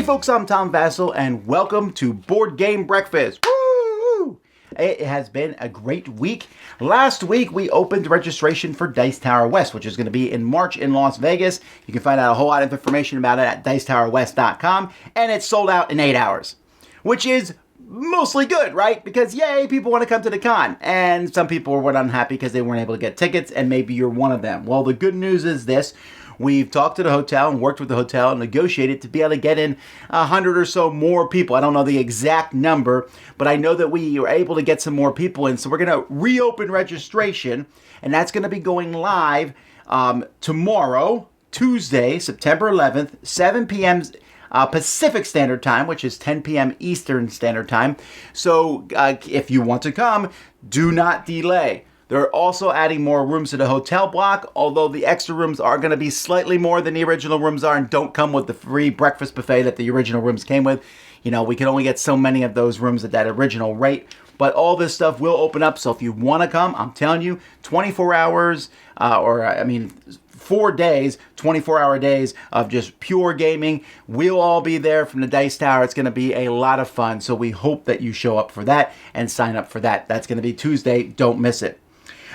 Hey folks, I'm Tom Vassell, and welcome to Board Game Breakfast. Woo! It has been a great week. Last week, we opened registration for Dice Tower West, which is going to be in March in Las Vegas. You can find out a whole lot of information about it at dicetowerwest.com, and it's sold out in 8 hours, which is mostly good, right? Because yay, people want to come to the con, and some people were unhappy because they weren't able to get tickets, and maybe you're one of them. Well, the good news is this. We've talked to the hotel and worked with the hotel and negotiated to be able to get in 100 or so more people. I don't know the exact number, but I know that we were able to get some more people in. So we're going to reopen registration, and that's going to be going live tomorrow, Tuesday, September 11th, 7 p.m. Pacific Standard Time, which is 10 p.m. Eastern Standard Time. So if you want to come, do not delay. They're also adding more rooms to the hotel block, although the extra rooms are going to be slightly more than the original rooms are and don't come with the free breakfast buffet that the original rooms came with. You know, we can only get so many of those rooms at that original rate, but all this stuff will open up. So if you want to come, I'm telling you, 24 hours, 4 days, 24-hour days of just pure gaming. We'll all be there from the Dice Tower. It's going to be a lot of fun. So we hope that you show up for that and sign up for that. That's going to be Tuesday. Don't miss it.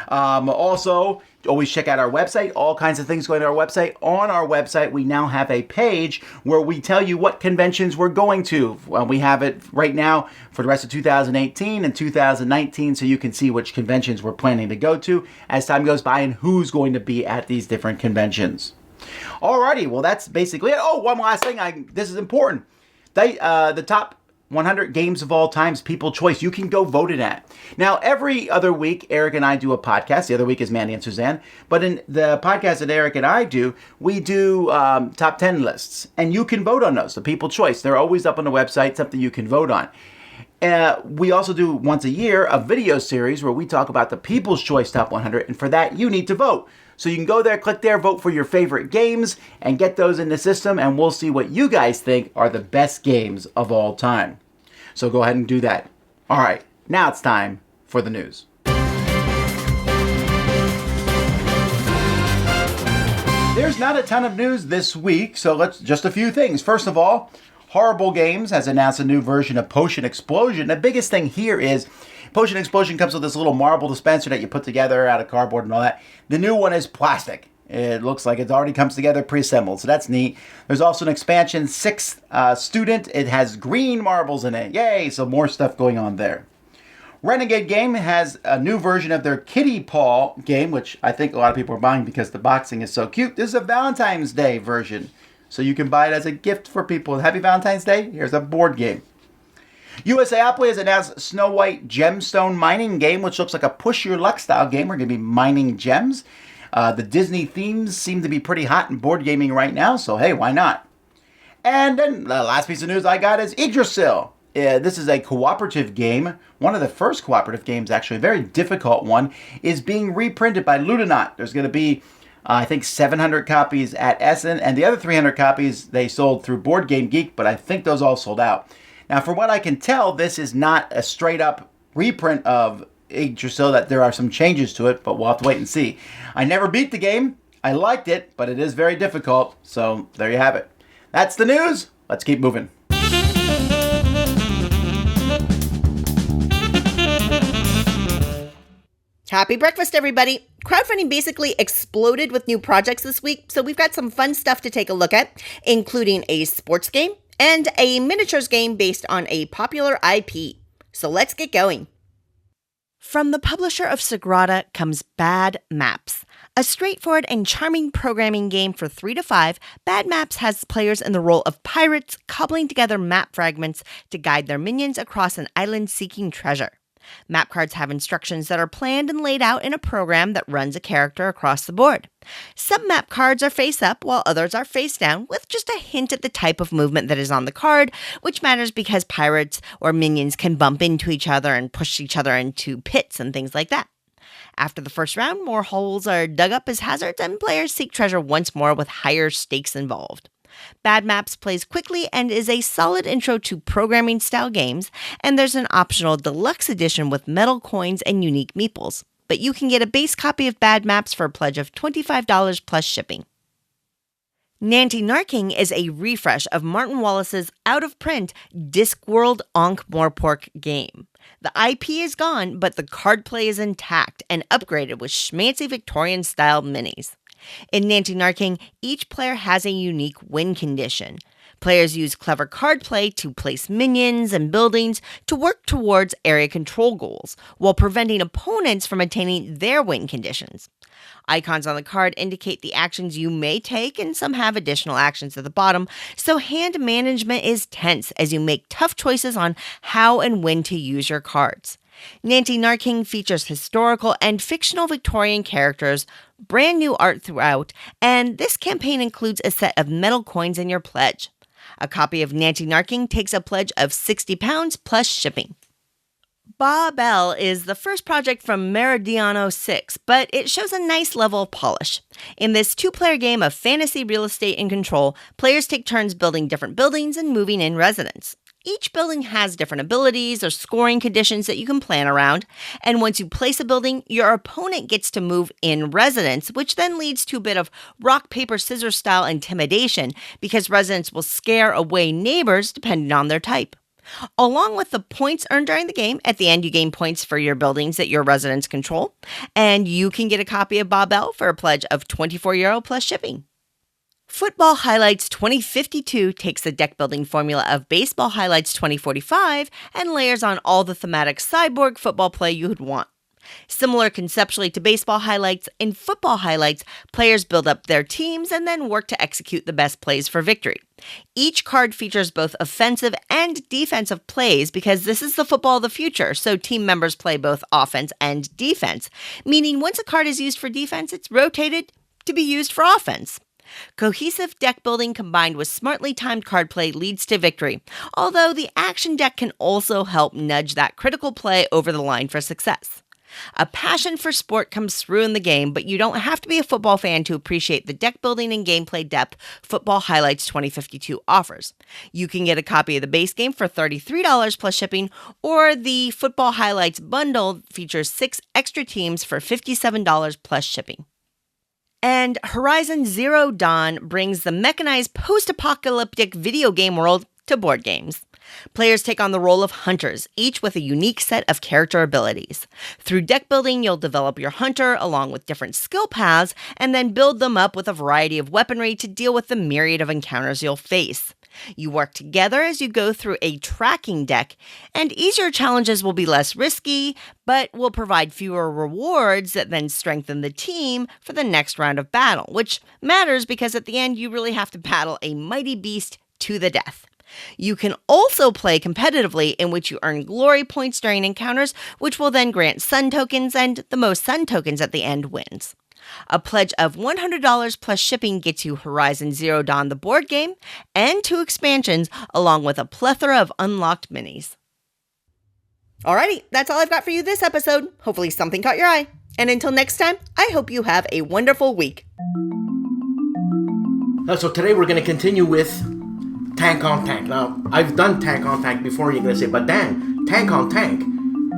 Also, always check out our website. All kinds of things going to our website. On our website, we now have a page where we tell you what conventions we're going to. We have it right now for the rest of 2018 and 2019, so you can see which conventions we're planning to go to as time goes by and who's going to be at these different conventions. Alrighty, well that's basically it. Oh, one last thing. This is important. The top 100 games of all time's People Choice. You can go vote in that. Now, every other week, Eric and I do a podcast. The other week is Mandy and Suzanne. But in the podcast that Eric and I do, we do top 10 lists. And you can vote on those, the People Choice. They're always up on the website, something you can vote on. We also do once a year a video series where we talk about the People's Choice Top 100. And for that, you need to vote. So you can go there, click there, vote for your favorite games, and get those in the system, and we'll see what you guys think are the best games of all time. So go ahead and do that. All right, now it's time for the news. There's not a ton of news this week, so just a few things. First of all, Horrible Games has announced a new version of Potion Explosion. The biggest thing here is Potion Explosion comes with this little marble dispenser that you put together out of cardboard and all that. The new one is plastic. It looks like it already comes together pre-assembled, so that's neat. There's also an expansion, 6th Student. It has green marbles in it. Yay, so more stuff going on there. Renegade Game has a new version of their Kitty Paw game, which I think a lot of people are buying because the boxing is so cute. This is a Valentine's Day version, so you can buy it as a gift for people. Happy Valentine's Day. Here's a board game. USAopoly has announced Snow White Gemstone Mining Game, which looks like a push your luck style game. We're going to be mining gems. The Disney themes seem to be pretty hot in board gaming right now, so hey, why not? And then the last piece of news I got is Yggdrasil. This is a cooperative game. One of the first cooperative games, actually, a very difficult one, is being reprinted by Ludonaut. There's going to be, I think, 700 copies at Essen, and the other 300 copies they sold through Board Game Geek, but I think those all sold out. Now, from what I can tell, this is not a straight-up reprint of Yggdrasil, that there are some changes to it, but we'll have to wait and see. I never beat the game. I liked it, but it is very difficult, so there you have it. That's the news. Let's keep moving. Happy breakfast, everybody. Crowdfunding basically exploded with new projects this week, so we've got some fun stuff to take a look at, including a sports game and a miniatures game based on a popular IP. So let's get going. From the publisher of Sagrada comes Bad Maps. A straightforward and charming programming game for 3 to 5, Bad Maps has players in the role of pirates cobbling together map fragments to guide their minions across an island seeking treasure. Map cards have instructions that are planned and laid out in a program that runs a character across the board. Some map cards are face up while others are face down, with just a hint at the type of movement that is on the card, which matters because pirates or minions can bump into each other and push each other into pits and things like that. After the first round, more holes are dug up as hazards and players seek treasure once more with higher stakes involved. Bad Maps plays quickly and is a solid intro to programming-style games, and there's an optional deluxe edition with metal coins and unique meeples. But you can get a base copy of Bad Maps for a pledge of $25 plus shipping. Nanty Narking is a refresh of Martin Wallace's out-of-print Discworld Ankh-Morpork game. The IP is gone, but the card play is intact and upgraded with schmancy Victorian-style minis. In Nanty Narking, each player has a unique win condition. Players use clever card play to place minions and buildings to work towards area control goals, while preventing opponents from attaining their win conditions. Icons on the card indicate the actions you may take, and some have additional actions at the bottom, so hand management is tense as you make tough choices on how and when to use your cards. Nanty Narking features historical and fictional Victorian characters, brand new art throughout, and this campaign includes a set of metal coins in your pledge. A copy of Nanty Narking takes a pledge of £60 plus shipping. Ba-Bell is the first project from Meridiano 6, but it shows a nice level of polish. In this two-player game of fantasy real estate and control, players take turns building different buildings and moving in residents. Each building has different abilities or scoring conditions that you can plan around, and once you place a building, your opponent gets to move in residents, which then leads to a bit of rock, paper, scissors style intimidation because residents will scare away neighbors depending on their type. Along with the points earned during the game, at the end you gain points for your buildings that your residents control, and you can get a copy of Ba-Bell for a pledge of €24 plus shipping. Football Highlights 2052 takes the deck-building formula of Baseball Highlights 2045 and layers on all the thematic cyborg football play you would want. Similar conceptually to Baseball Highlights, in Football Highlights, players build up their teams and then work to execute the best plays for victory. Each card features both offensive and defensive plays because this is the football of the future, so team members play both offense and defense, meaning once a card is used for defense, it's rotated to be used for offense. Cohesive deck building combined with smartly timed card play leads to victory, although the action deck can also help nudge that critical play over the line for success. A passion for sport comes through in the game, but you don't have to be a football fan to appreciate the deck building and gameplay depth Football Highlights 2052 offers. You can get a copy of the base game for $33 plus shipping, or the Football Highlights bundle features 6 extra teams for $57 plus shipping. And Horizon Zero Dawn brings the mechanized post-apocalyptic video game world to board games. Players take on the role of hunters, each with a unique set of character abilities. Through deck building, you'll develop your hunter along with different skill paths, and then build them up with a variety of weaponry to deal with the myriad of encounters you'll face. You work together as you go through a tracking deck, and easier challenges will be less risky, but will provide fewer rewards that then strengthen the team for the next round of battle, which matters because at the end you really have to battle a mighty beast to the death. You can also play competitively, in which you earn glory points during encounters, which will then grant sun tokens, and the most sun tokens at the end wins. A pledge of $100 plus shipping gets you Horizon Zero Dawn the board game and 2 expansions, along with a plethora of unlocked minis. Alrighty, that's all I've got for you this episode. Hopefully something caught your eye. And until next time, I hope you have a wonderful week. So today we're going to continue with Tank on Tank. Now, I've done Tank on Tank before, you're going to say, but Dan, Tank on Tank,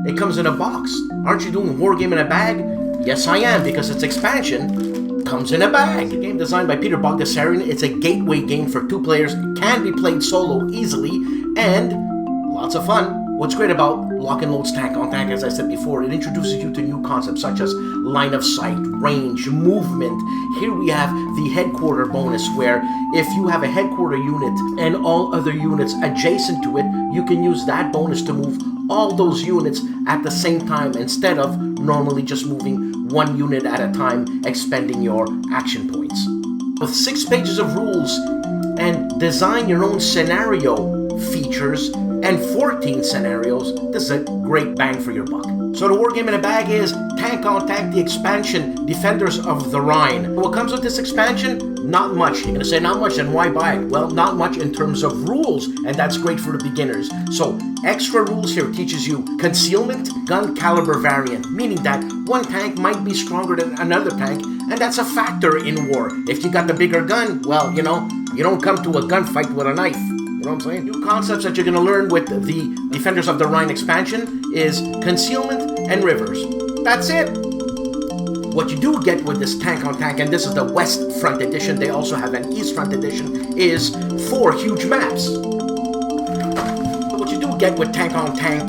it comes in a box. Aren't you doing War Game in a bag? Yes, I am, because its expansion comes in a bag. A game designed by Peter Bogdasarian. It's a gateway game for 2 players, can be played solo easily, and lots of fun. What's great about Lock and Load's Tank on Tank, as I said before, it introduces you to new concepts such as line of sight, range, movement. Here we have the headquarter bonus, where if you have a headquarter unit and all other units adjacent to it, you can use that bonus to move all those units at the same time instead of normally just moving 1 unit at a time, expending your action points. With 6 pages of rules and design your own scenario features and 14 scenarios, this is a great bang for your buck. So the War Game in a Bag is Tank on Tank, the expansion, Defenders of the Rhine. What comes with this expansion? Not much. You're going to say not much, then why buy it? Well, not much in terms of rules, and that's great for the beginners. So extra rules here teaches you concealment, gun caliber variant, meaning that one tank might be stronger than another tank, and that's a factor in war. If you got the bigger gun, well, you don't come to a gunfight with a knife. You know what I'm saying? New concepts that you're going to learn with the Defenders of the Rhine expansion is concealment and rivers. That's it. what you do get with this Tank on Tank, and this is the West Front Edition, they also have an East Front Edition, is 4 huge maps. What you do get with Tank on Tank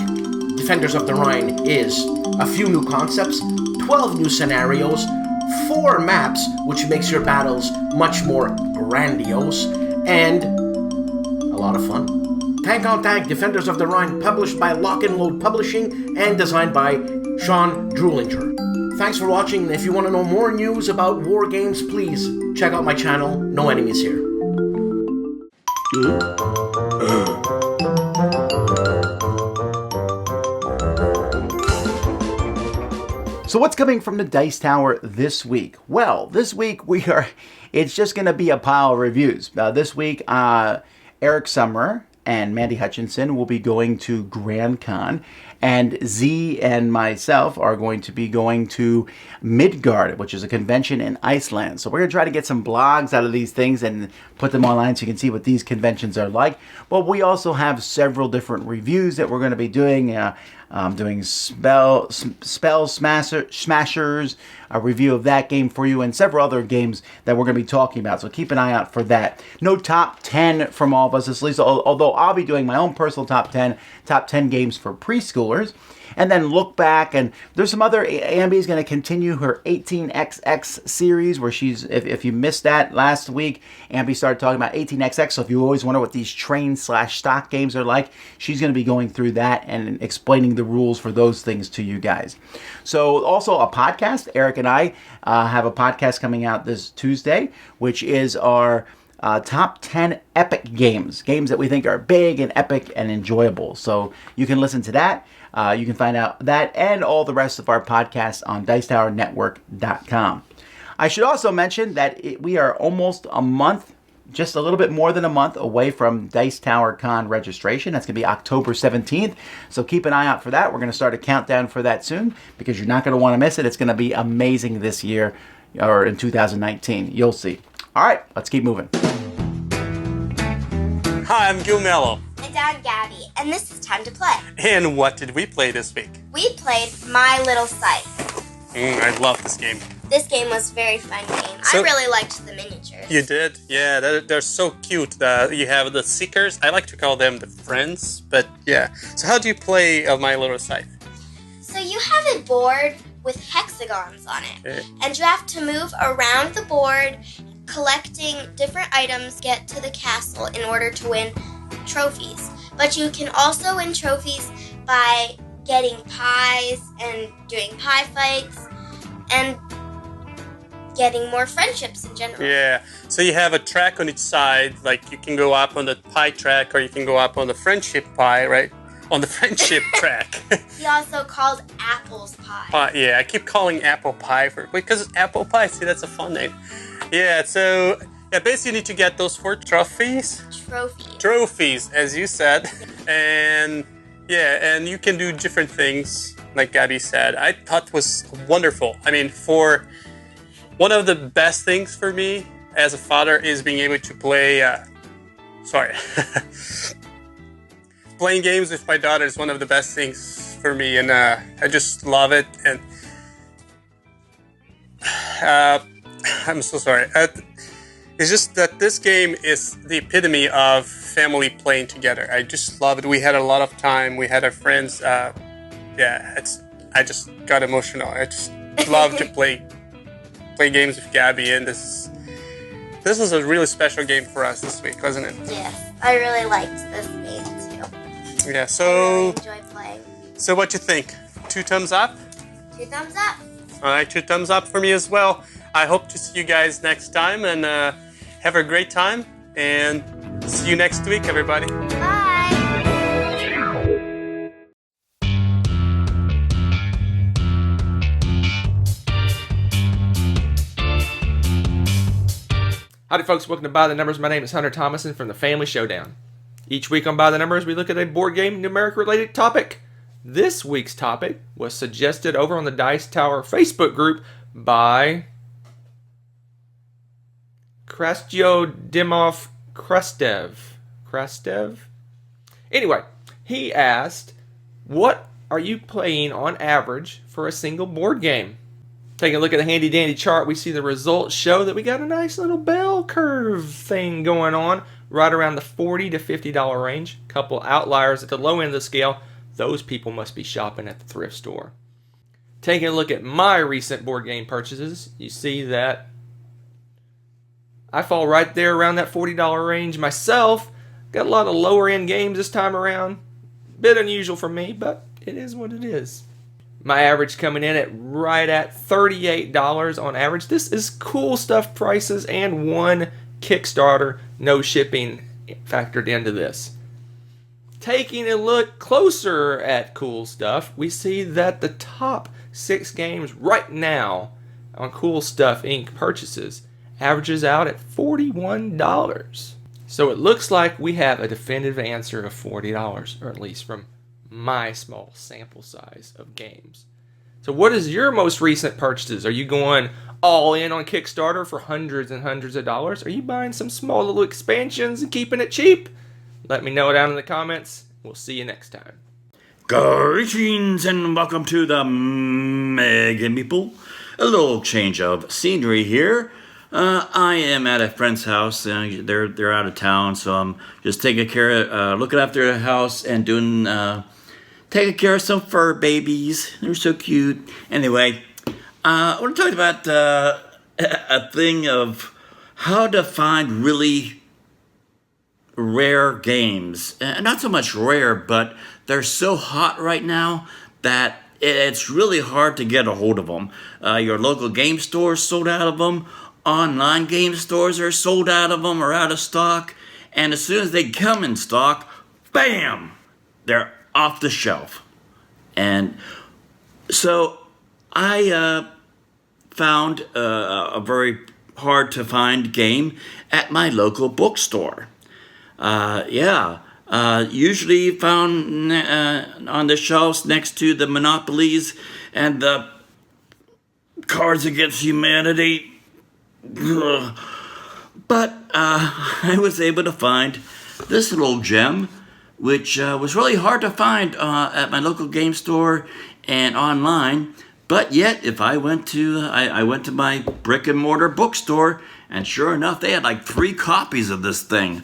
Defenders of the Rhine is a few new concepts, 12 new scenarios, 4 maps, which makes your battles much more grandiose, and a lot of fun. Tank on Tank Defenders of the Rhine, published by Lock and Load Publishing and designed by Sean Drulinger. Thanks for watching, and if you want to know more news about war games, please check out my channel, No Enemies Here. So what's coming from the Dice Tower this week? Well, this week it's just going to be a pile of reviews. This week, Eric Summerer and Mandy Hutchinson will be going to Grand Con, and Z and myself are going to be going to Midgard, which is a convention in Iceland. So we're going to try to get some blogs out of these things and put them online so you can see what these conventions are like. But we also have several different reviews that we're going to be doing. Doing Spell Smashers, a review of that game for you, and several other games that we're going to be talking about. So keep an eye out for that. No top 10 from all of us this week, although I'll be doing my own personal top 10 games for preschoolers. And then look back, and there's some other. Ambi's going to continue her 18XX series, where she's, if you missed that last week, Ambi started talking about 18XX. So if you always wonder what these train/stock games are like, she's going to be going through that and explaining the rules for those things to you guys. So also a podcast. Eric and I have a podcast coming out this Tuesday, which is our top 10 epic games that we think are big and epic and enjoyable. So you can listen to that. You can find out that and all the rest of our podcasts on DicetowerNetwork.com. I should also mention that we are almost a month, just a little bit more than a month away from Dice Tower Con registration. That's going to be October 17th. So keep an eye out for that. We're going to start a countdown for that soon because you're not going to want to miss it. It's going to be amazing this year, or in 2019. You'll see. All right, let's keep moving. Hi, I'm Gil Mello. And I'm Gabby, and this is Time to Play. And what did we play this week? We played My Little Scythe. I love this game. This game was a very fun game. I really liked the miniatures. You did? Yeah, they're so cute. You have the Seekers. I like to call them the Friends, but yeah. So how do you play My Little Scythe? So you have a board with hexagons on it, and you have to move around the board, collecting different items, get to the castle in order to win trophies. But you can also win trophies by getting pies and doing pie fights and getting more friendships in general. Yeah, so you have a track on each side, like you can go up on the pie track or you can go up on the friendship pie, right? On the friendship track. He also called apples pie. Yeah, I keep calling apple pie because it's apple pie. See, that's a fun name. Yeah, so basically you need to get those 4 trophies. Trophies, as you said. And and you can do different things, like Gabby said. I thought it was wonderful. I mean, for one of the best things for me as a father is being able to play. Playing games with my daughter is one of the best things for me, and I just love it. And I'm so sorry. It's just that this game is the epitome of family playing together. I just love it. We had a lot of time. We had our friends. I just got emotional. I just love to play games with Gabby, and this was a really special game for us this week, wasn't it? Yes, I really liked this game too. Yeah, so I really enjoyed playing. So what you think? 2 thumbs up? 2 thumbs up. All right, 2 thumbs up for me as well. I hope to see you guys next time, and have a great time, and see you next week, everybody. Bye. Howdy folks, welcome to By the Numbers. My name is Hunter Thomason from the Family Showdown. Each week on By the Numbers, we look at a board game numeric related topic. This week's topic was suggested over on the Dice Tower Facebook group by Krastyo Dimov Krastev? Anyway, he asked, what are you playing on average for a single board game? Taking a look at the handy dandy chart, we see the results show that we got a nice little bell curve thing going on right around the $40 to $50 range. Couple outliers at the low end of the scale. Those people must be shopping at the thrift store. Taking a look at my recent board game purchases, you see that I fall right there around that $40 range myself. Got a lot of lower end games this time around. Bit unusual for me, but it is what it is. My average coming in at right at $38 on average. This is cool stuff prices and one Kickstarter, no shipping factored into this. Taking a look closer at cool stuff, we see that the top 6 games right now on Cool Stuff Inc. purchases averages out at $41. So it looks like we have a definitive answer of $40, or at least from my small sample size of games. So what is your most recent purchases? Are you going all in on Kickstarter for hundreds and hundreds of dollars? Are you buying some small little expansions and keeping it cheap? Let me know down in the comments. We'll see you next time. Greetings and welcome to the Mega Meeple. A little change of scenery here. I am at a friend's house. They're out of town, so I'm just taking care of, looking after the house and doing, taking care of some fur babies. They're so cute. Anyway, I want to talk about a thing of how to find really rare games. Not so much rare, but they're so hot right now that it's really hard to get a hold of them. Your local game stores sold out of them. Online game stores are sold out of them or out of stock. And as soon as they come in stock, bam, they're off the shelf. And so I found a very hard to find game at my local bookstore. Usually found on the shelves next to the Monopolies and the Cards Against Humanity. But I was able to find this little gem, which was really hard to find at my local game store and online. But yet, if I went to my brick and mortar bookstore, and sure enough, they had like 3 copies of this thing.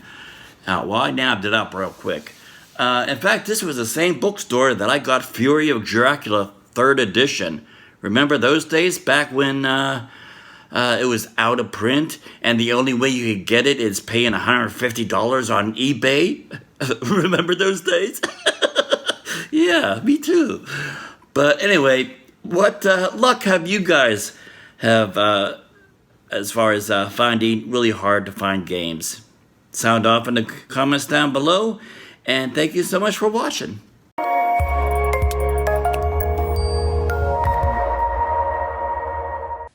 Well, I nabbed it up real quick. In fact, this was the same bookstore that I got Fury of Dracula 3rd edition. Remember those days back when it was out of print and the only way you could get it is paying $150 on eBay? Remember those days? Yeah, me too. But anyway, what luck have you guys have as far as finding really hard to find games? Sound off in the comments down below, and thank you so much for watching.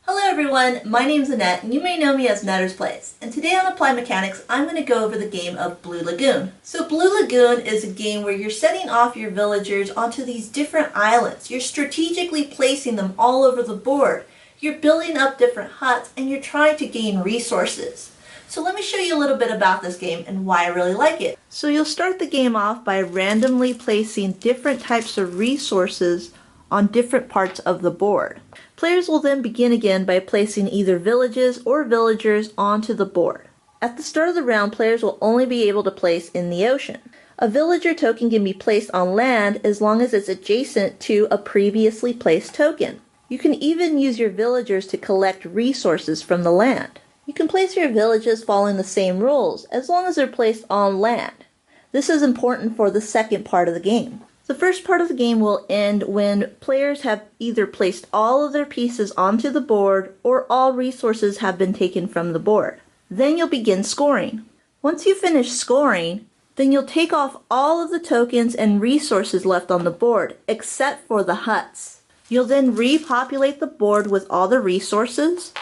Hello everyone, my name's Annette, and you may know me as Netter's Plays. And today on Applied Mechanics, I'm going to go over the game of Blue Lagoon. So Blue Lagoon is a game where you're setting off your villagers onto these different islands. You're strategically placing them all over the board. You're building up different huts, and you're trying to gain resources. So let me show you a little bit about this game and why I really like it. So you'll start the game off by randomly placing different types of resources on different parts of the board. Players will then begin again by placing either villages or villagers onto the board. At the start of the round, players will only be able to place in the ocean. A villager token can be placed on land as long as it's adjacent to a previously placed token. You can even use your villagers to collect resources from the land. You can place your villages following the same rules, as long as they're placed on land. This is important for the second part of the game. The first part of the game will end when players have either placed all of their pieces onto the board or all resources have been taken from the board. Then you'll begin scoring. Once you finish scoring, then you'll take off all of the tokens and resources left on the board, except for the huts. You'll then repopulate the board with all the resources.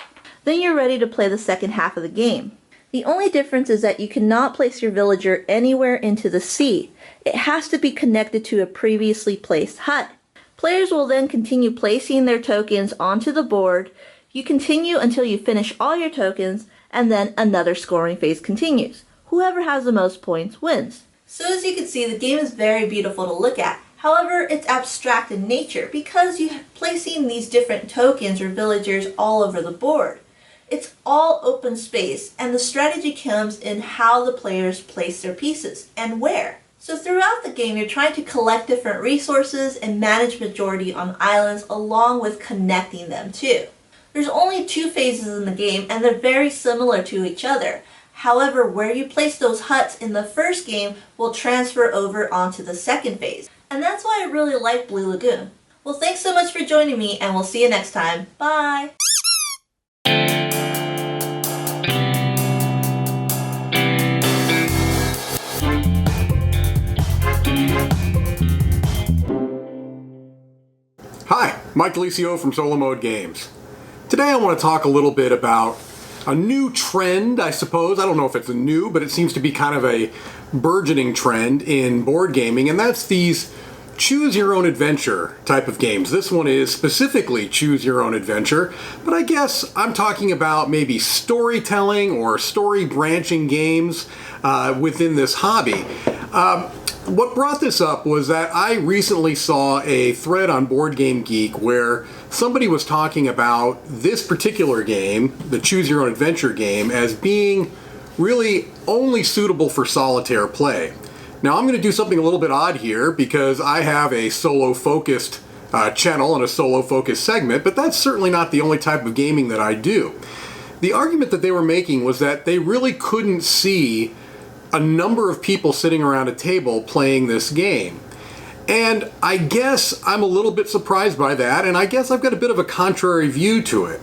Then you're ready to play the second half of the game. The only difference is that you cannot place your villager anywhere into the sea. It has to be connected to a previously placed hut. Players will then continue placing their tokens onto the board. You continue until you finish all your tokens, and then another scoring phase continues. Whoever has the most points wins. So as you can see, the game is very beautiful to look at. However, it's abstract in nature because you're placing these different tokens or villagers all over the board. It's all open space, and the strategy comes in how the players place their pieces and where. So throughout the game, you're trying to collect different resources and manage majority on islands along with connecting them too. There's only 2 phases in the game, and they're very similar to each other. However, where you place those huts in the first game will transfer over onto the second phase. And that's why I really like Blue Lagoon. Well, thanks so much for joining me, and we'll see you next time. Bye! Hi, Mike Delisio from Solomode Games. Today I want to talk a little bit about a new trend, I suppose. I don't know if it's a new, but it seems to be kind of a burgeoning trend in board gaming, and that's these choose your own adventure type of games. This one is specifically choose your own adventure, but I guess I'm talking about maybe storytelling or story branching games within this hobby. What brought this up was that I recently saw a thread on Board Game Geek where somebody was talking about this particular game, the Choose Your Own Adventure game, as being really only suitable for solitaire play. Now I'm going to do something a little bit odd here because I have a solo-focused channel and a solo-focused segment, but that's certainly not the only type of gaming that I do. The argument that they were making was that they really couldn't see a number of people sitting around a table playing this game. And I guess I'm a little bit surprised by that, and I guess I've got a bit of a contrary view to it.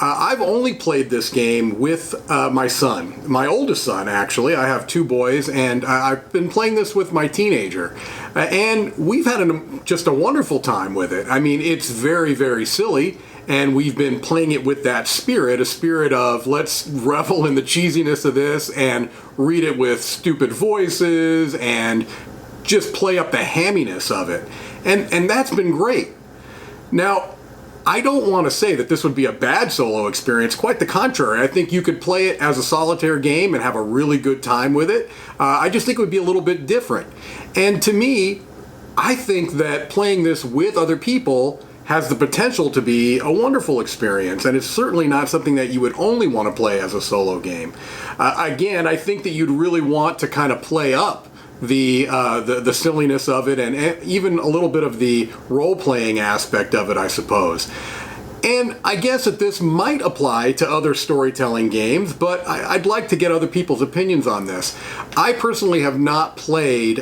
I've only played this game with my son, my oldest son actually. I have 2 boys, and I've been playing this with my teenager. And we've had just a wonderful time with it. I mean, it's very, very silly. And we've been playing it with that spirit, a spirit of let's revel in the cheesiness of this and read it with stupid voices and just play up the hamminess of it. And that's been great. Now, I don't want to say that this would be a bad solo experience. Quite the contrary. I think you could play it as a solitaire game and have a really good time with it. I just think it would be a little bit different. And to me, I think that playing this with other people has the potential to be a wonderful experience, and it's certainly not something that you would only want to play as a solo game. Again, I think that you'd really want to kind of play up the silliness of it and even a little bit of the role-playing aspect of it, I suppose. And I guess that this might apply to other storytelling games, but I'd like to get other people's opinions on this. I personally have not played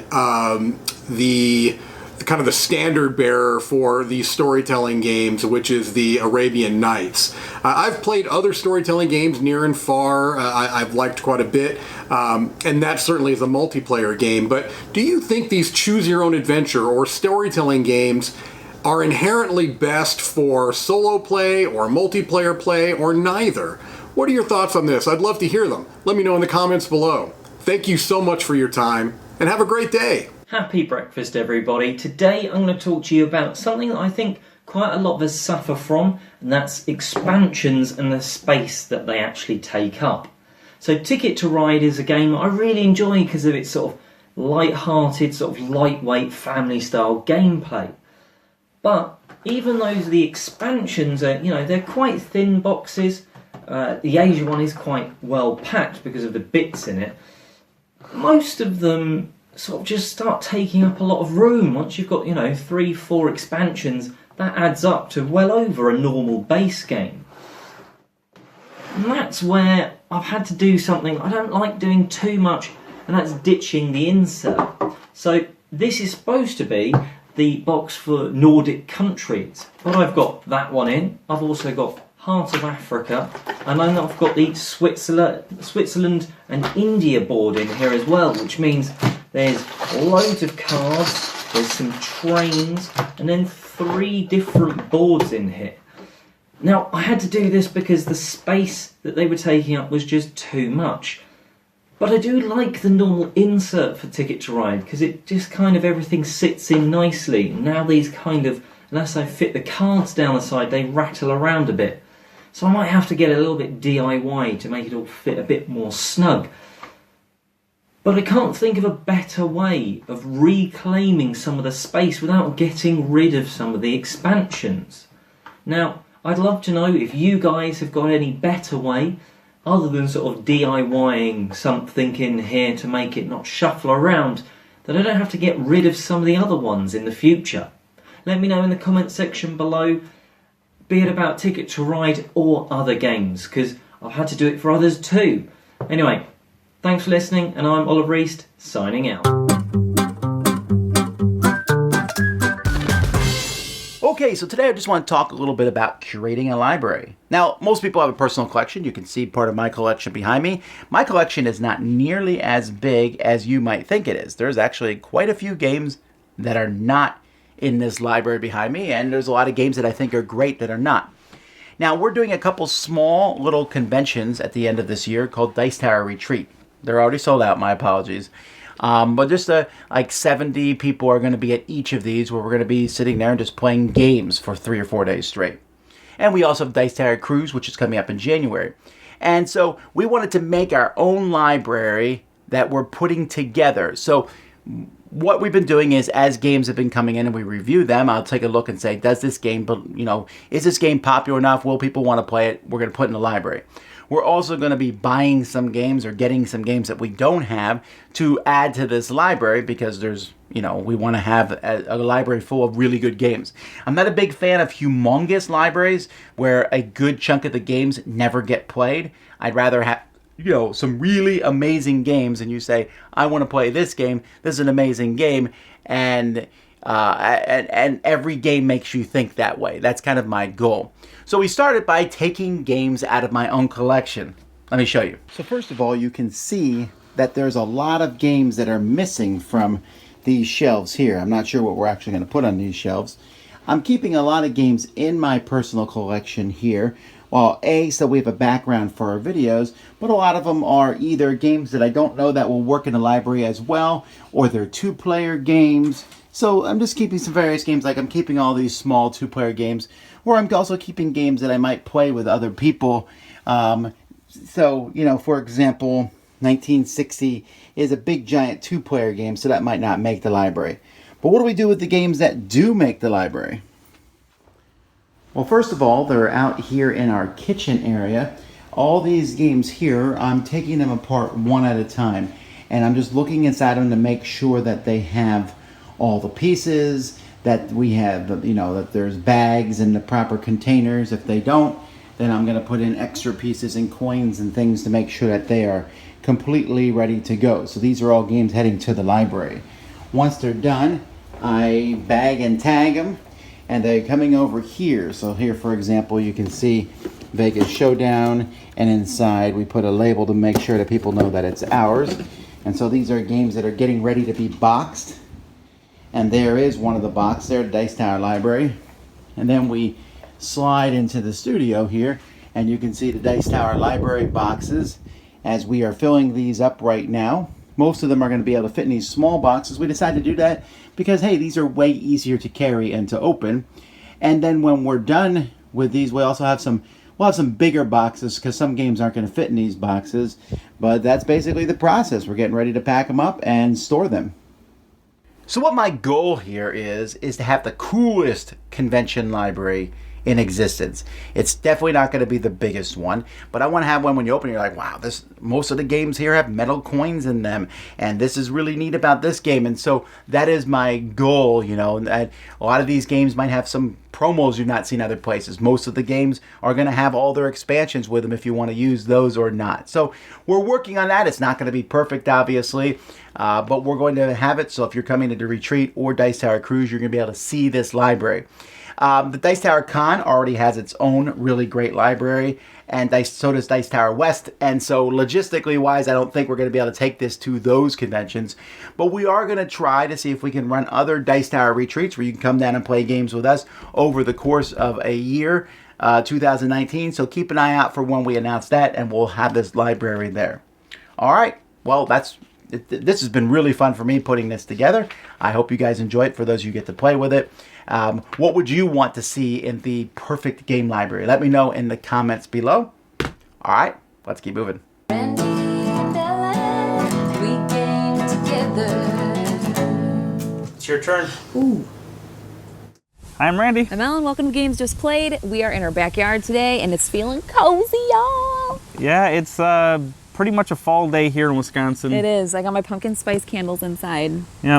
the kind of the standard bearer for these storytelling games, which is the Arabian Nights. I've played other storytelling games near and far. I've liked quite a bit, and that certainly is a multiplayer game. But do you think these choose your own adventure or storytelling games are inherently best for solo play or multiplayer play or neither? What are your thoughts on this? I'd love to hear them. Let me know in the comments below. Thank you so much for your time, and have a great day. Happy breakfast, everybody. Today I'm going to talk to you about something that I think quite a lot of us suffer from, and that's expansions and the space that they actually take up. So Ticket to Ride is a game I really enjoy because of its sort of light-hearted, sort of lightweight, family-style gameplay. But even though the expansions are, they're quite thin boxes, the Asia one is quite well packed because of the bits in it, most of them sort of just start taking up a lot of room. Once you've got, 3-4 expansions, that adds up to well over a normal base game. And that's where I've had to do something I don't like doing too much, and that's ditching the insert. So this is supposed to be the box for Nordic countries, but I've got that one in. I've also got Heart of Africa, and then I've got the Switzerland and India board in here as well, which means there's loads of cards, there's some trains, and then 3 different boards in here. Now, I had to do this because the space that they were taking up was just too much. But I do like the normal insert for Ticket to Ride, because it just kind of everything sits in nicely. Now these kind of, unless I fit the cards down the side, they rattle around a bit. So I might have to get a little bit DIY to make it all fit a bit more snug. But I can't think of a better way of reclaiming some of the space without getting rid of some of the expansions. Now, I'd love to know if you guys have got any better way, other than sort of DIYing something in here to make it not shuffle around, that I don't have to get rid of some of the other ones in the future. Let me know in the comment section below, be it about Ticket to Ride or other games, because I've had to do it for others too. Anyway, thanks for listening, and I'm Oliver East, signing out. Okay, so today I just want to talk a little bit about curating a library. Now, most people have a personal collection. You can see part of my collection behind me. My collection is not nearly as big as you might think it is. There's actually quite a few games that are not in this library behind me, and there's a lot of games that I think are great that are not. Now, we're doing a couple small little conventions at the end of this year called Dice Tower Retreat. They're already sold out, my apologies. But just like 70 people are going to be at each of these, where we're going to be sitting there and just playing games for 3 or 4 days straight. And we also have Dice Tower Cruise, which is coming up in January. And so we wanted to make our own library that we're putting together. So what we've been doing is, as games have been coming in and we review them, I'll take a look and say, does this game, is this game popular enough? Will people want to play it? We're going to put it in the library. We're also going to be buying some games or getting some games that we don't have to add to this library, because there's, we want to have a library full of really good games. I'm not a big fan of humongous libraries where a good chunk of the games never get played. I'd rather have some really amazing games, and you say, I want to play this game. This is an amazing game, and every game makes you think that way. That's kind of my goal. So we started by taking games out of my own collection. Let me show you. So first of all, you can see that there's a lot of games that are missing from these shelves here. I'm not sure what we're actually going to put on these shelves. I'm keeping a lot of games in my personal collection here. Well, so we have a background for our videos, but a lot of them are either games that I don't know that will work in the library as well, or they're 2-player games. So I'm just keeping some various games, like I'm keeping all these small 2-player games, or I'm also keeping games that I might play with other people. For example, 1960 is a big giant 2-player game, so that might not make the library. But what do we do with the games that do make the library? Well, first of all, they're out here in our kitchen area. All these games here, I'm taking them apart one at a time, and I'm just looking inside them to make sure that they have all the pieces, that we have, that there's bags in the proper containers. If they don't, then I'm going to put in extra pieces and coins and things to make sure that they are completely ready to go. So these are all games heading to the library. Once they're done, I bag and tag them, and they're coming over here. So here, for example, you can see Vegas Showdown, and inside we put a label to make sure that people know that it's ours. And so these are games that are getting ready to be boxed. And there is one of the boxes there, Dice Tower Library. And then we slide into the studio here, and you can see the Dice Tower Library boxes as we are filling these up right now. Most of them are going to be able to fit in these small boxes. We decided to do that because, hey, these are way easier to carry and to open. And then when we're done with these, we'll have some bigger boxes, because some games aren't going to fit in these boxes. But that's basically the process. We're getting ready to pack them up and store them. So what my goal here is to have the coolest convention library in existence. It's definitely not going to be the biggest one, but I want to have one when you open it, you're like, wow, most of the games here have metal coins in them, and this is really neat about this game. And so that is my goal, and a lot of these games might have some promos you've not seen other places. Most of the games are going to have all their expansions with them if you want to use those or not. So we're working on that. It's not going to be perfect, obviously, but we're going to have it. So if you're coming to the retreat or Dice Tower Cruise, you're going to be able to see this library. The Dice Tower Con already has its own really great library, and so does Dice Tower West. And so logistically wise, I don't think we're going to be able to take this to those conventions, but we are going to try to see if we can run other Dice Tower retreats where you can come down and play games with us over the course of a year, 2019. So keep an eye out for when we announce that, and we'll have this library there. All right. Well, this has been really fun for me putting this together. I hope you guys enjoy it, for those of you who get to play with it. What would you want to see in the perfect game library? Let me know in the comments below. All right, let's keep moving. We gain your turn. Ooh. I'm Randy. I'm Ellen. Welcome to Games Just Played. We are in our backyard today, and it's feeling cozy, y'all. Yeah, it's pretty much a fall day here in Wisconsin. It is. I got my pumpkin spice candles inside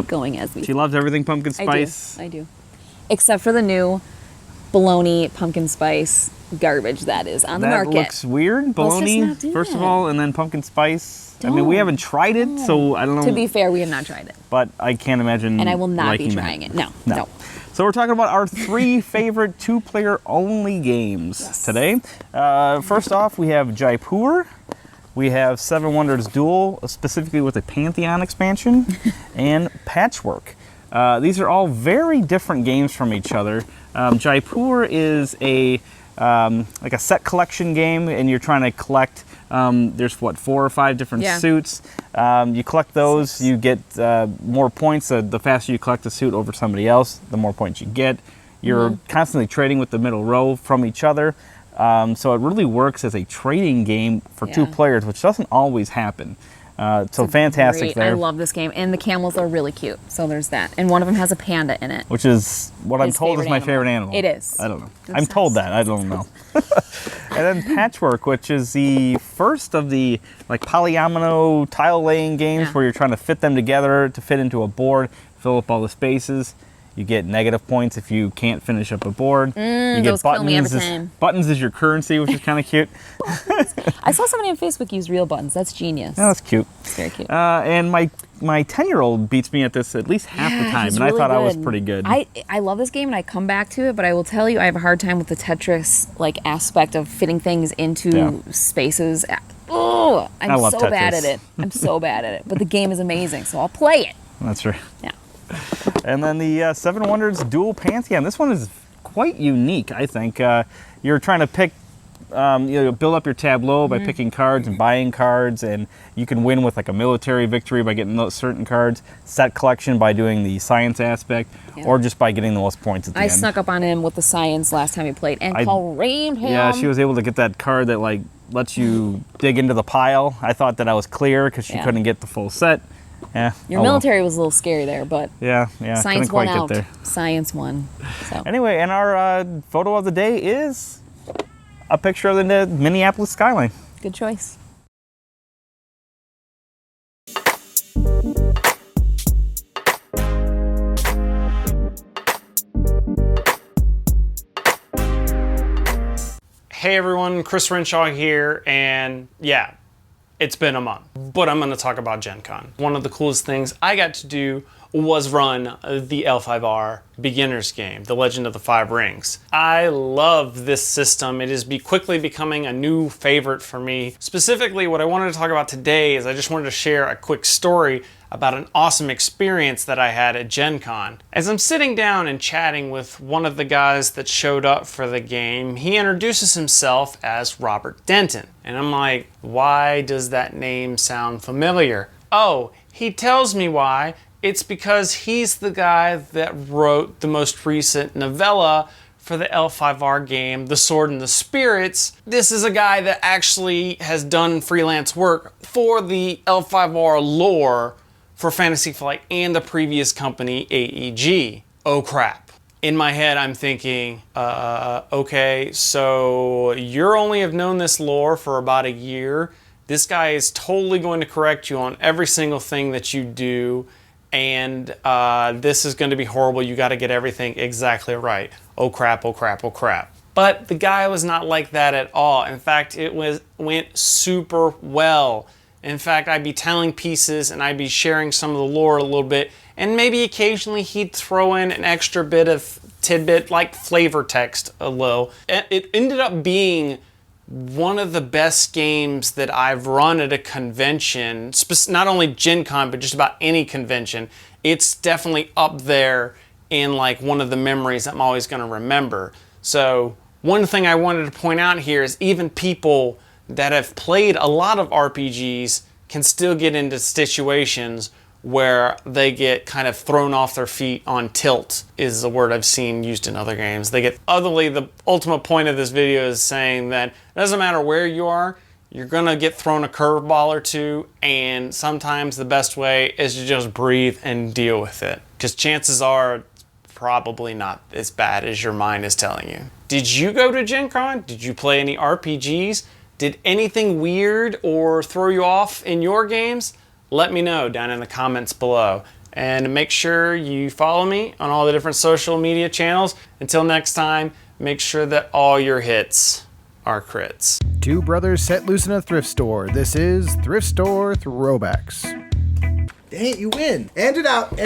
going as we She loves everything pumpkin spice. I do. Except for the new bologna pumpkin spice garbage that is on the market. That looks weird. Bologna, first of all, and then pumpkin spice. I mean, we haven't tried it, so I don't know. To be fair, we have not tried it. But I can't imagine And I will not be liking trying that. it. No. So we're talking about our 3 favorite 2-player only games today. First off, we have Jaipur. We have Seven Wonders Duel, specifically with a Pantheon expansion, and Patchwork. These are all very different games from each other. Jaipur is like a set collection game, and you're trying to collect. There's 4 or 5 different suits. You collect those, you get more points. The faster you collect a suit over somebody else, the more points you get. You're constantly trading with the middle row from each other. So it really works as a trading game for 2 players, which doesn't always happen. So fantastic there. I love this game, and the camels are really cute. So there's that, and one of them has a panda in it, which is what I'm told is my favorite animal. It is. I don't know. I'm told that. I don't know. And then Patchwork, which is the first of the like polyomino tile laying games where you're trying to fit them together to fit into a board, fill up all the spaces. You get negative points if you can't finish up a board. You get buttons. Buttons is your currency, which is kind of cute. I saw somebody on Facebook use real buttons. That's genius. Yeah, that's cute. It's very cute. And my 10-year-old beats me at this at least half the time, and I thought I was pretty good. I love this game, and I come back to it, but I will tell you, I have a hard time with the Tetris aspect of fitting things into spaces. Oh, I'm so bad at it. I'm so bad at it. But the game is amazing, so I'll play it. That's right. Yeah. And then the Seven Wonders Dual Pantheon. This one is quite unique, I think. You're trying to pick, build up your tableau by picking cards and buying cards, and you can win with like a military victory by getting those certain cards. Set collection by doing the science aspect, or just by getting the most points at the end. I snuck up on him with the science last time he played and claimed him. Yeah, she was able to get that card that like lets you dig into the pile. I thought that I was clear because she couldn't get the full set. Yeah. Your military was a little scary there, but couldn't science quite won out. Get there. Science won. So. Anyway, and our photo of the day is a picture of the Minneapolis skyline. Good choice. Hey everyone, Chris Renshaw here, and yeah, it's been a month, but I'm going to talk about Gen Con. One of the coolest things I got to do was run the L5R beginner's game, The Legend of the Five Rings. I love this system. It is quickly becoming a new favorite for me. Specifically, what I wanted to talk about today is I just wanted to share a quick story about an awesome experience that I had at Gen Con. As I'm sitting down and chatting with one of the guys that showed up for the game, he introduces himself as Robert Denton. And I'm like, why does that name sound familiar? Oh, he tells me why. It's because he's the guy that wrote the most recent novella for the L5R game, The Sword and the Spirits. This is a guy that actually has done freelance work for the L5R lore for Fantasy Flight and the previous company, AEG. Oh crap. In my head, I'm thinking, okay, so you're only have known this lore for about a year. This guy is totally going to correct you on every single thing that you do, and this is going to be horrible. You got to get everything exactly right. Oh crap, oh crap, oh crap. But the guy was not like that at all. In fact, it went super well. In fact, I'd be telling pieces and I'd be sharing some of the lore a little bit, and maybe occasionally he'd throw in an extra bit of tidbit like flavor text a little. It ended up being one of the best games that I've run at a convention, not only Gen Con, but just about any convention. It's definitely up there in like one of the memories I'm always going to remember. So one thing I wanted to point out here is even people that have played a lot of RPGs can still get into situations where they get kind of thrown off their feet on tilt, is the word I've seen used in other games. They get utterly, the ultimate point of this video is saying that it doesn't matter where you are, you're gonna get thrown a curveball or two, and sometimes the best way is to just breathe and deal with it. because chances are it's probably not as bad as your mind is telling you. Did you go to Gen Con? Did you play any RPGs? Did anything weird or throw you off in your games? Let me know down in the comments below. And make sure you follow me on all the different social media channels. Until next time, make sure that all your hits are crits. Two brothers set loose in a thrift store. This is Thrift Store Throwbacks. Dang it, you win. End it out.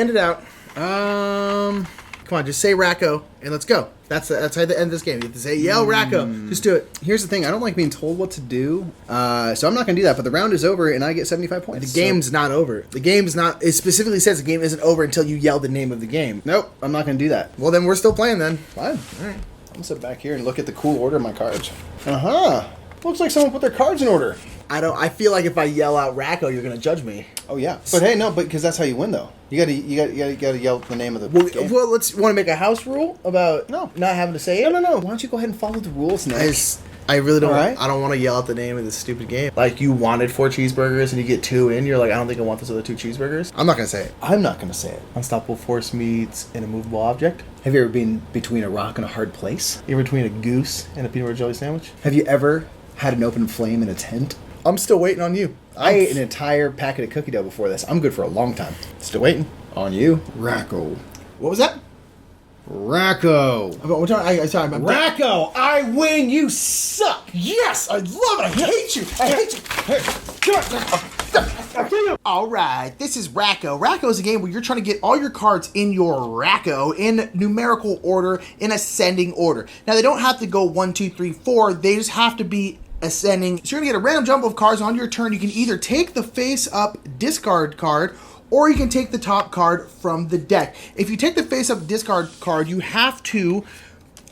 Come on, just say Racco and let's go. That's how you end this game. You have to say, yell Racco. Just do it. Here's the thing. I don't like being told what to do, so I'm not going to do that. But the round is over, and I get 75 points. The game's not over. The game's not... It specifically says the game isn't over until you yell the name of the game. Nope, I'm not going to do that. Well, then we're still playing then. Fine. All right. I'm going to sit back here and look at the cool order of my cards. Uh-huh. Looks like someone put their cards in order. I feel like if I yell out Racco, you're going to judge me. Oh, yeah. But hey, no, because that's how you win, though. You gotta yell the name of the game. Well, want to make a house rule about not having to say it? No. Why don't you go ahead and follow the rules, Nick? I really don't. Right. I don't want to yell out the name of this stupid game. Like, you wanted 4 cheeseburgers and you get 2 in. You're like, I don't think I want those other 2 cheeseburgers. I'm not gonna say it. I'm not gonna say it. Unstoppable force meets an immovable object. Have you ever been between a rock and a hard place? You ever between a goose and a peanut butter jelly sandwich? Have you ever had an open flame in a tent? I'm still waiting on you. I ate an entire packet of cookie dough before this. I'm good for a long time. Still waiting on you, Racco. What was that? Racco. Racco, I win, you suck. Yes, I love it. I hate you. Hey, come on. All right, this is Racco. Racco is a game where you're trying to get all your cards in your Racco in numerical order, in ascending order. Now, they don't have to go 1, 2, 3, 4. They just have to be ascending. So you're going to get a random jumble of cards on your turn. You can either take the face-up discard card, or you can take the top card from the deck. If you take the face-up discard card, you have to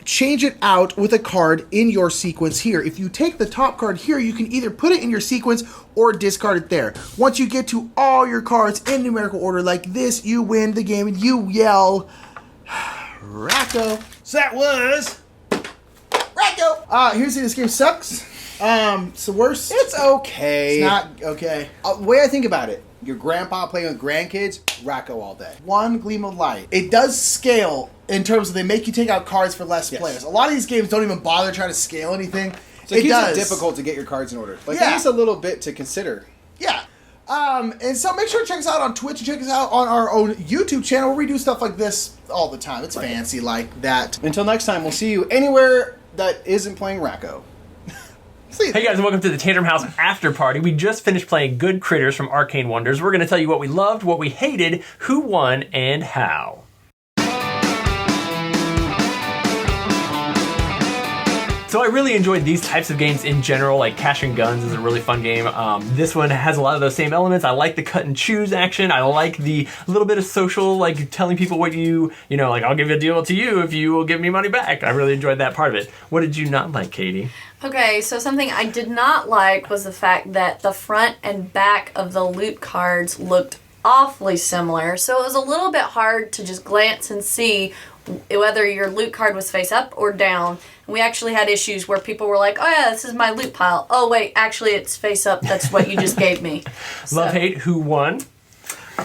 change it out with a card in your sequence here. If you take the top card here, you can either put it in your sequence or discard it there. Once you get to all your cards in numerical order like this, you win the game and you yell, Racco. So that was Racco. Here's the this game sucks. It's the worst. It's okay. It's not okay. The way I think about it, your grandpa playing with grandkids, Racco all day. One gleam of light. It does scale in terms of they make you take out cards for less players. A lot of these games don't even bother trying to scale anything. So it does. It's difficult to get your cards in order. Like, it is a little bit to consider. Yeah. And so make sure to check us out on Twitch and check us out on our own YouTube channel where we do stuff like this all the time. It's fancy like that. Until next time, we'll see you anywhere that isn't playing Racco. Hey guys, and welcome to the Tantrum House after party. We just finished playing Good Critters from Arcane Wonders. We're going to tell you what we loved, what we hated, who won, and how. So I really enjoyed these types of games in general, like Cash and Guns is a really fun game. This one has a lot of those same elements. I like the cut and choose action. I like the little bit of social, like telling people what you know, like I'll give a deal to you if you will give me money back. I really enjoyed that part of it. What did you not like, Katie? Okay, so something I did not like was the fact that the front and back of the loot cards looked awfully similar. So it was a little bit hard to just glance and see whether your loot card was face up or down. And we actually had issues where people were like, oh yeah, this is my loot pile. Oh wait, actually it's face up. That's what you just gave me. Love, hate, who won?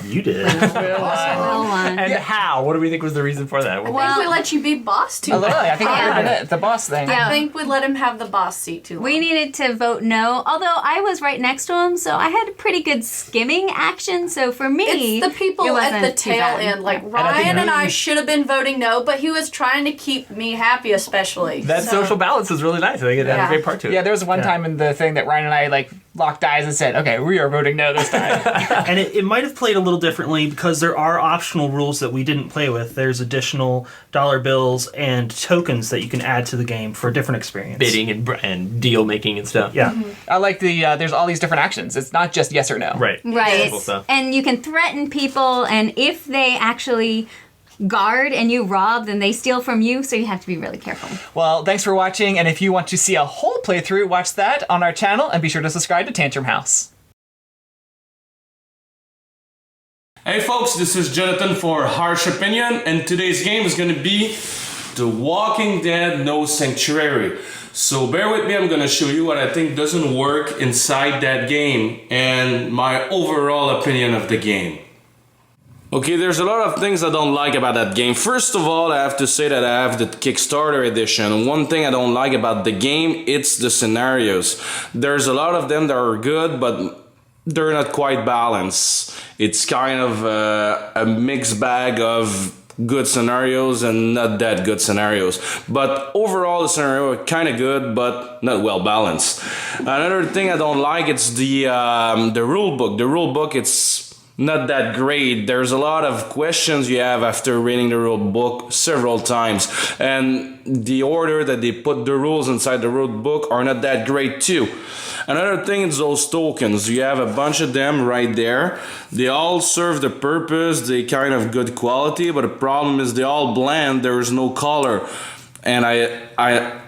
You did. Will won. And how? What do we think was the reason for that? I think we let you be boss too Oh, really? long. I think we did it. The boss thing. I think we let him have the boss seat too long. We needed to vote no, although I was right next to him, so I had pretty good skimming action. So for me, it's the people at the tail end. Like Ryan and I should have been voting no, but he was trying to keep me happy, especially. That social balance is really nice. I think it had a great part to it. Yeah, there was one time in the thing that Ryan and I locked eyes and said, okay, we are voting no this time. And it might have played a little differently because there are optional rules that we didn't play with. There's additional dollar bills and tokens that you can add to the game for a different experience. Bidding and deal making and stuff. Yeah. I like there's all these different actions. It's not just yes or no. Right. Right. And you can threaten people, and if they actually guard and you rob, then they steal from you, so you have to be really careful. Well, thanks for watching, and if you want to see a whole playthrough, watch that on our channel, and be sure to subscribe to Tantrum House. Hey folks, this is Jonathan for Harsh Opinion, and today's game is going to be The Walking Dead No Sanctuary. So bear with me, I'm going to show you what I think doesn't work inside that game and my overall opinion of the game. Okay, there's a lot of things I don't like about that game. First of all, I have to say that I have the Kickstarter edition. One thing I don't like about the game, it's the scenarios. There's a lot of them that are good, but they're not quite balanced. It's kind of a mixed bag of good scenarios and not that good scenarios. But overall, the scenario are kind of good, but not well balanced. Another thing I don't like, it's the rule book. The rule book, it's not that great. There's a lot of questions you have after reading the rule book several times, and the order that they put the rules inside the rule book are not that great too. Another thing is those tokens. You have a bunch of them right there. They all serve the purpose. They kind of good quality, but the problem is they all blend. There is no color, and I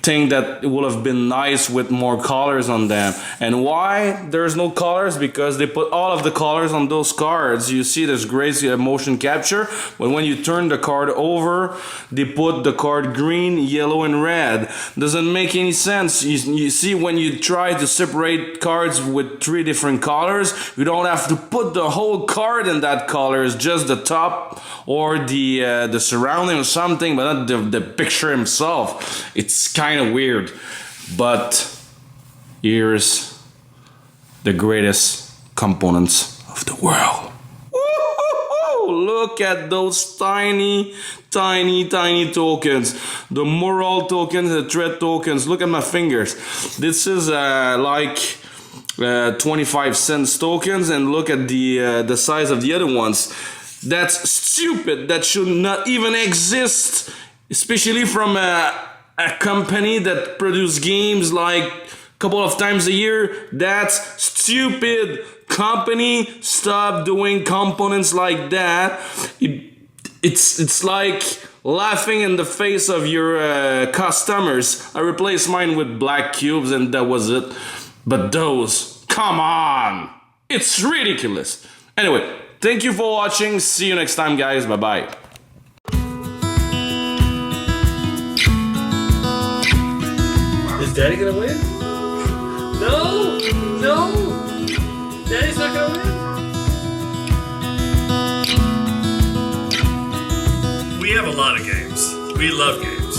think that it would have been nice with more colors on them. And why there's no colors? Because they put all of the colors on those cards. You see there's great motion capture, but when you turn the card over, they put the card green, yellow, and red. Doesn't make any sense. You see, when you try to separate cards with 3 different colors, you don't have to put the whole card in that color. It's just the top or the surrounding or something, but not the picture himself. It's kind of weird, but here's the greatest components of the world. Woo-hoo-hoo! Look at those tiny tokens. The moral tokens, the threat tokens. Look at my fingers. This is like 25 cents tokens, and look at the size of the other ones. That's stupid. That should not even exist, especially from a company that produce games like a couple of times a year. That's stupid. Company, stop doing components like that. It's like laughing in the face of your customers. I replaced mine with black cubes and that was it. But those, come on. It's ridiculous. Anyway, thank you for watching. See you next time, guys. Bye-bye. Is Daddy gonna win? No! No! Daddy's not gonna win? We have a lot of games. We love games.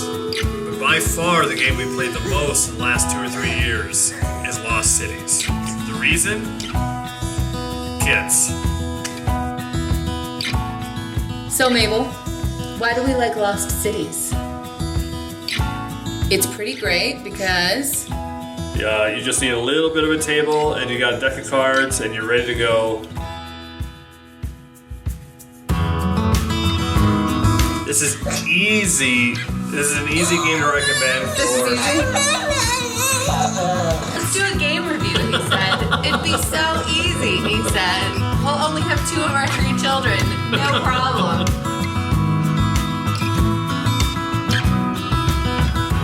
But by far the game we played the most in the last 2 or 3 years is Lost Cities. The reason? Kids. So Mabel, why do we like Lost Cities? It's pretty great because Yeah, you just need a little bit of a table and you got a deck of cards and you're ready to go. This is easy. This is an easy game to recommend for... This is easy? Let's do a game review, he said. It'd be so easy, he said. We'll only have 2 of our 3 children. No problem.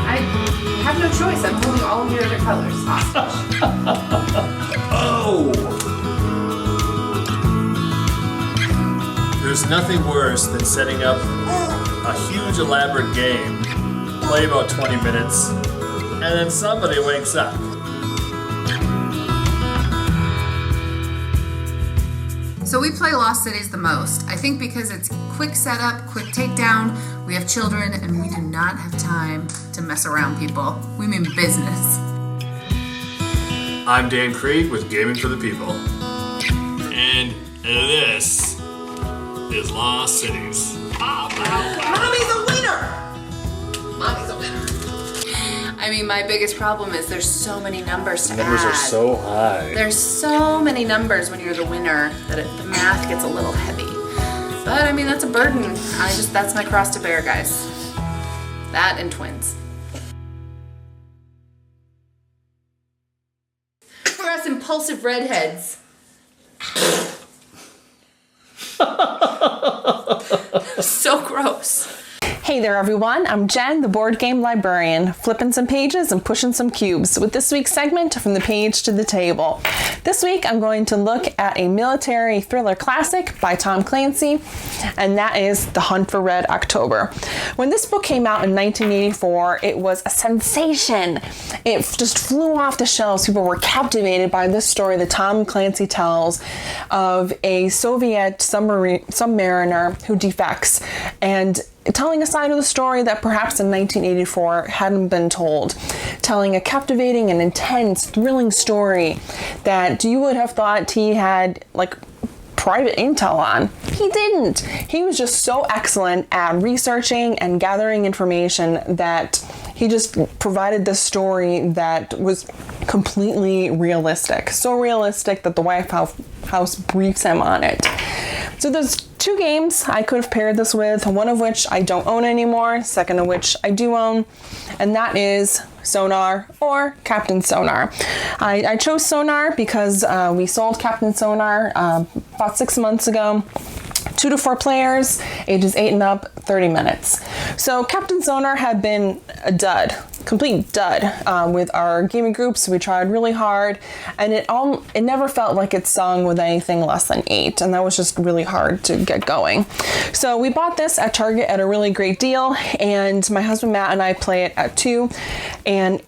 I have no choice. I'm holding all of your other colors hostage. Oh! There's nothing worse than setting up a huge elaborate game, play about 20 minutes, and then somebody wakes up. So we play Lost Cities the most. I think because it's quick setup, quick takedown, we have children, and we do not have time to mess around, people. We mean business. I'm Dan Krieg with Gaming for the People. And this is Lost Cities. Mommy's a winner! Mommy's a winner. I mean, my biggest problem is there's so many numbers to add. Numbers are so high. There's so many numbers when you're the winner that the math gets a little heavy. But I mean, that's a burden. That's my cross to bear, guys. That and twins. For us impulsive redheads. So gross. Hey there everyone, I'm Jen, the board game librarian, flipping some pages and pushing some cubes with this week's segment From the Page to the Table. This week I'm going to look at a military thriller classic by Tom Clancy, and that is The Hunt for Red October. When this book came out in 1984, it was a sensation. It just flew off the shelves. People were captivated by this story that Tom Clancy tells of a Soviet submariner who defects, and telling a side of the story that perhaps in 1984 hadn't been told. Telling a captivating and intense, thrilling story that you would have thought he had, like, private intel on. He didn't. He was just so excellent at researching and gathering information that he just provided this story that was completely realistic. So realistic that the White House briefs him on it. So there's two games I could have paired this with, one of which I don't own anymore, second of which I do own, and that is Sonar or Captain Sonar. I chose Sonar because we sold Captain Sonar about 6 months ago. 2 to 4 players, ages 8 and up, 30 minutes. So Captain Sonar had been a dud, complete dud with our gaming groups. We tried really hard, and it never felt like it sung with anything less than 8, and that was just really hard to get going. So we bought this at Target at a really great deal, and my husband Matt and I play it at 2, and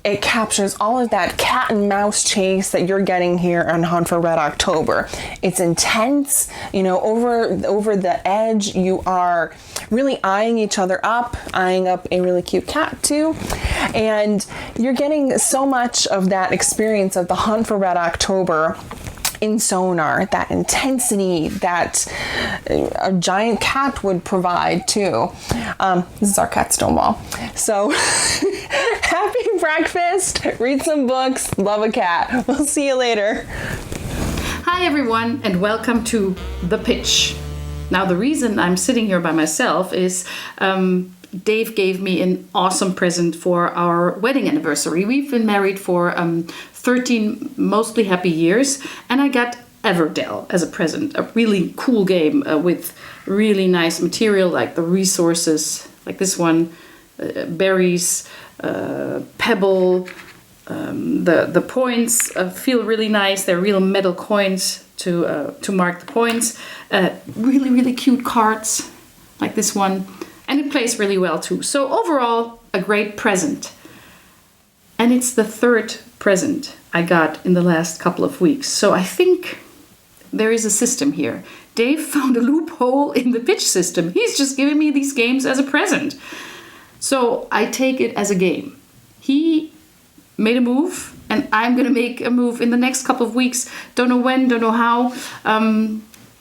it captures all of that cat and mouse chase that you're getting here on Hunt for Red October. It's intense, you know, over the edge. You are really eyeing each other up, eyeing up a really cute cat too. And you're getting so much of that experience of the Hunt for Red October in Sonar, that intensity that a giant cat would provide too. This is our cat Stonewall. So happy breakfast, read some books, love a cat. We'll see you later. Hi everyone, and welcome to The Pitch. Now the reason I'm sitting here by myself is Dave gave me an awesome present for our wedding anniversary. We've been married for 13 mostly happy years, and I got Everdell as a present, a really cool game with really nice material like the resources, like this one, berries, pebble. The points feel really nice. They're real metal coins to mark the points. Really, really cute cards like this one. And it plays really well too. So overall, a great present. And it's the third present I got in the last couple of weeks. So I think there is a system here. Dave found a loophole in the pitch system. He's just giving me these games as a present. So I take it as a game. He made a move, and I'm going to make a move in the next couple of weeks. Don't know when, don't know how.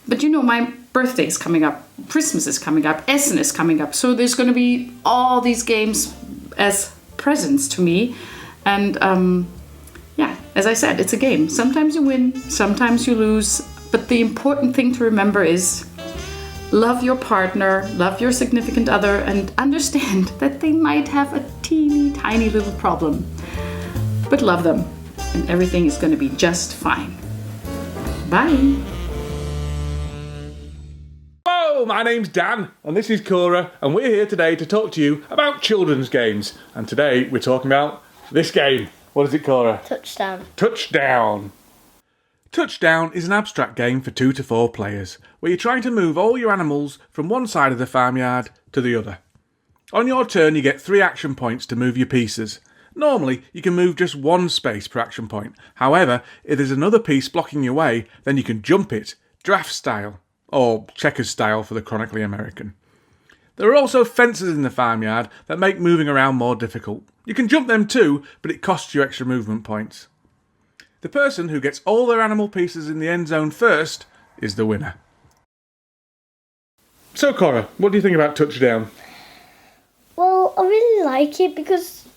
But you know, my birthday is coming up, Christmas is coming up, Essen is coming up. So there's going to be all these games as presents to me. And yeah, as I said, it's a game. Sometimes you win, sometimes you lose. But the important thing to remember is love your partner, love your significant other, and understand that they might have a teeny tiny little problem. But love them, and everything is going to be just fine. Bye. Hello, my name's Dan, and this is Cora, and we're here today to talk to you about children's games. And today we're talking about this game. What is it, Cora? Touchdown. Touchdown. Touchdown is an abstract game for 2 to 4 players, where you're trying to move all your animals from one side of the farmyard to the other. On your turn, you get 3 action points to move your pieces. Normally, you can move just 1 space per action point. However, if there's another piece blocking your way, then you can jump it, draft style, or checkers style for the chronically American. There are also fences in the farmyard that make moving around more difficult. You can jump them too, but it costs you extra movement points. The person who gets all their animal pieces in the end zone first is the winner. So Cora, what do you think about Touchdown? Well, I really like it because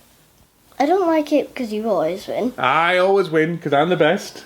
I don't like it because you always win. I always win because I'm the best.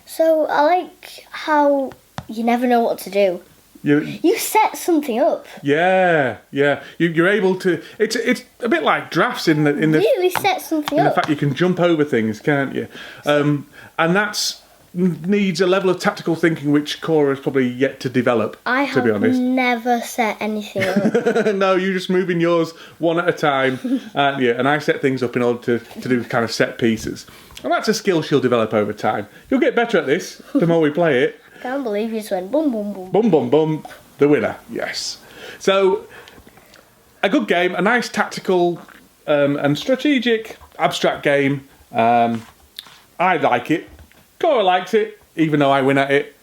So I like how you never know what to do. You set something up. Yeah. You're able to. It's a bit like drafts in the really set something in up. the fact you can jump over things, can't you? And that's needs a level of tactical thinking which Cora is probably yet to develop, I to be have honest. never set anything up. No, you're just moving yours one at a time, and I set things up in order to do kind of set pieces. And that's a skill she'll develop over time. You'll get better at this the more we play it. Can't believe you just went boom, boom, boom. Boom, boom, boom. The winner, yes. So, a good game, a nice tactical and strategic abstract game. I like it. Cora likes it, even though I win at it.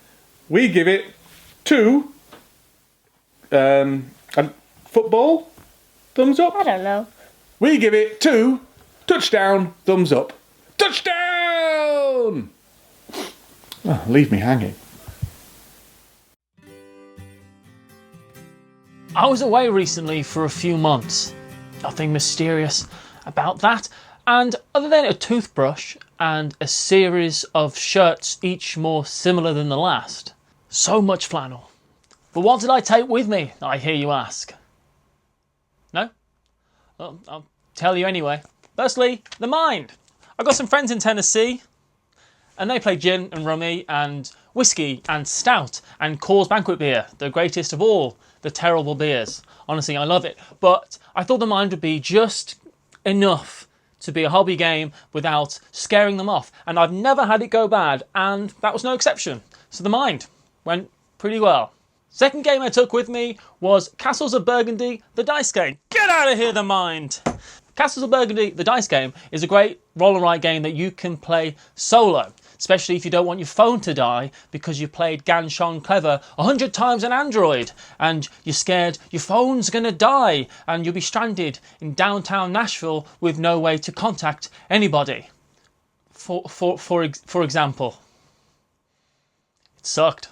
We give it 2 football thumbs up. I don't know. We give it 2 touchdown thumbs up. Touchdown! Oh, leave me hanging. I was away recently for a few months. Nothing mysterious about that. And other than a toothbrush and a series of shirts, each more similar than the last, so much flannel. But what did I take with me, I hear you ask? No? Well, I'll tell you anyway. Firstly, the mind. I've got some friends in Tennessee, and they play gin and rummy and whiskey and stout and Coors Banquet beer, the greatest of all the terrible beers. Honestly, I love it. But I thought the mind would be just enough to be a hobby game without scaring them off. And I've never had it go bad, and that was no exception. So the mind went pretty well. Second game I took with me was Castles of Burgundy, the dice game. Get out of here, the mind! Castles of Burgundy, the dice game, is a great roll and write game that you can play solo, especially if you don't want your phone to die because you played Gan Shon Clever 100 times on Android and you're scared your phone's going to die and you'll be stranded in downtown Nashville with no way to contact anybody. For example. It sucked.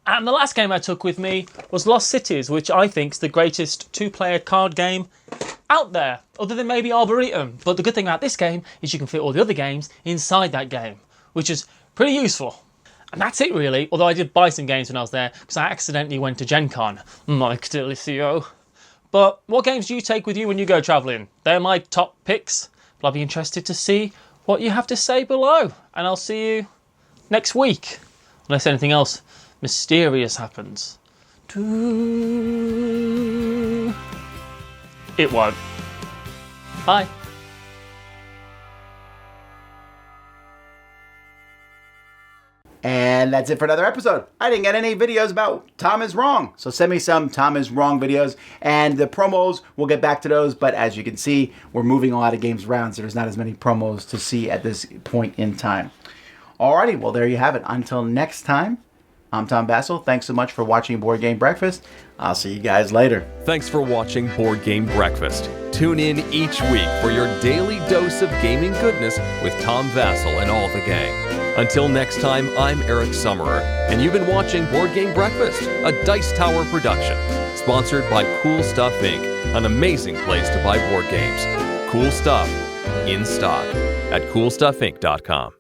And the last game I took with me was Lost Cities, which I think is the greatest 2-player card game out there, other than maybe Arboretum. But the good thing about this game is you can fit all the other games inside that game, which is pretty useful. And that's it really, although I did buy some games when I was there, because I accidentally went to Gen Con. Mike Delicio. But what games do you take with you when you go travelling? They're my top picks, but I'll be interested to see what you have to say below. And I'll see you next week, unless anything else mysterious happens. It won't. Bye. And that's it for another episode. I didn't get any videos about Tom is Wrong. So send me some Tom is Wrong videos. And the promos, we'll get back to those. But as you can see, we're moving a lot of games around. So there's not as many promos to see at this point in time. Alrighty, well there you have it. Until next time, I'm Tom Bassel. Thanks so much for watching Board Game Breakfast. I'll see you guys later. Thanks for watching Board Game Breakfast. Tune in each week for your daily dose of gaming goodness with Tom Vassell and all the gang. Until next time, I'm Eric Summerer, and you've been watching Board Game Breakfast, a Dice Tower production, sponsored by Cool Stuff Inc., an amazing place to buy board games. Cool stuff in stock at CoolStuffInc.com.